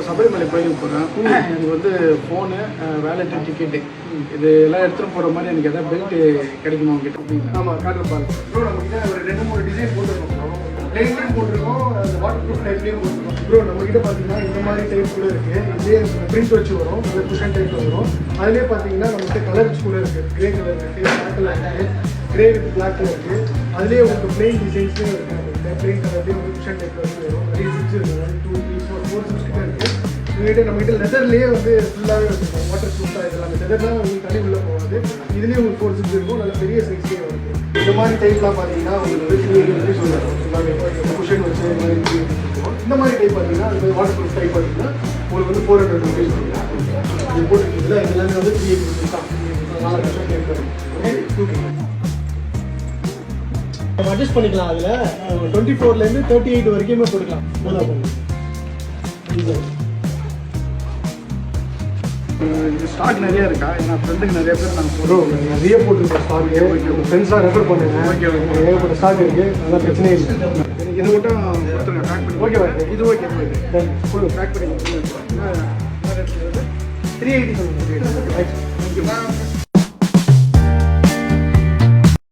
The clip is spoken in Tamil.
சபரிமலை கோயிலுக்கு போகிறேன். எனக்கு வந்து ஃபோனு, வேலெட்டு, டிக்கெட்டு இது எல்லாம் எடுத்துகிட்டு போகிற மாதிரி எனக்கு எதாவது பெல்ட்டு கிடைக்குமா உங்ககிட்ட? ஆமாம், காட்டுற பாருங்க ப்ரோ. நம்மகிட்ட ஒரு 2-3 டிசைன் போட்டுருக்கோம். ப்ளைன்லேயும் போட்டிருக்கோம், அந்த வாட்டர் ப்ரூஃப் டைப்லேயும் போட்டிருக்கோம் ப்ரோ. நம்மகிட்ட பார்த்தீங்கன்னா இந்த மாதிரி டைப் கூட இருக்குது. இதே பிரிண்ட் வச்சு வரும், அந்த குஷன் டைப்பில் வரும். அதுலேயே பார்த்தீங்கன்னா நம்மகிட்ட கலர்ஸ் கூட இருக்குது. கிரே கலர் இருக்குது, பிளாக் கலர் இருக்குது, கிரே வித் பிளாக்ல இருக்குது. அதுலேயே உங்களுக்கு பிளெயின் டிசைன்ஸ்லேயும் இருக்குது. பிளெயின் கலர்லேயே வந்து குஷன் டைப்பில் வந்து வரும். நிறைய சிப்ஸ் இருக்குது, 2, 3, 4 சிப்ஸ் கிட்ட இருக்குது. உங்கள்கிட்ட நம்மகிட்ட லெதர்லேயே வந்து ஃபுல்லாகவே வச்சுருக்கோம். வாட்டர் ப்ரூஃபாக இதெல்லாம் லெதர்லாம் உங்களுக்கு தனி உள்ளே போகாது. இதுலேயும் உங்களுக்கு 4 சிப்ஸ் இருக்கும். நல்ல பெரிய சைஸ்லேயே வருது. இந்த மாதிரி டைப்லாம் பார்த்தீங்கன்னா உங்களுக்கு வந்து 3 சொல்லுவாங்க. குஷன் வச்சு இந்த மாதிரி டைப் பார்த்தீங்கன்னா அது வாட்டர் ப்ரூஃப் டைப் பார்த்தீங்கன்னா உங்களுக்கு வந்து 400 ருபீஸ் இது போட்டுருக்கீங்களா. இதெல்லாமே வந்து 380 ருபீஸ் தான். 4 குஷன் டைப் ஓகே. 2K நம்ம அட்ஜஸ்ட் பண்ணிக்கலாம். அதில் 24லேருந்து 38 வரைக்குமே போட்டுக்கலாம். இது ஸ்டாக் நிறைய இருக்கா? என் ஃப்ரெண்டுக்கு நிறைய பேர் நாங்கள் போகிறோம். நிறைய போட்டுருக்கோம் ஸ்டாக். ஃப்ரெண்ட்ஸாக ரெஃபர் பண்ணுங்கள். Okay okay. ஏகப்பட்ட ஸ்டாக் இருக்குது, அதெல்லாம் பிரச்சனையே இல்லை. எனக்கு இது மட்டும் கொடுத்துருங்க, பேக் பண்ணி. Okay okay. இது ஓகே கொடுங்க, பேக் பண்ணி கொடுத்துருங்க. 380 சொல்லுங்கள். தேங்க்யூ.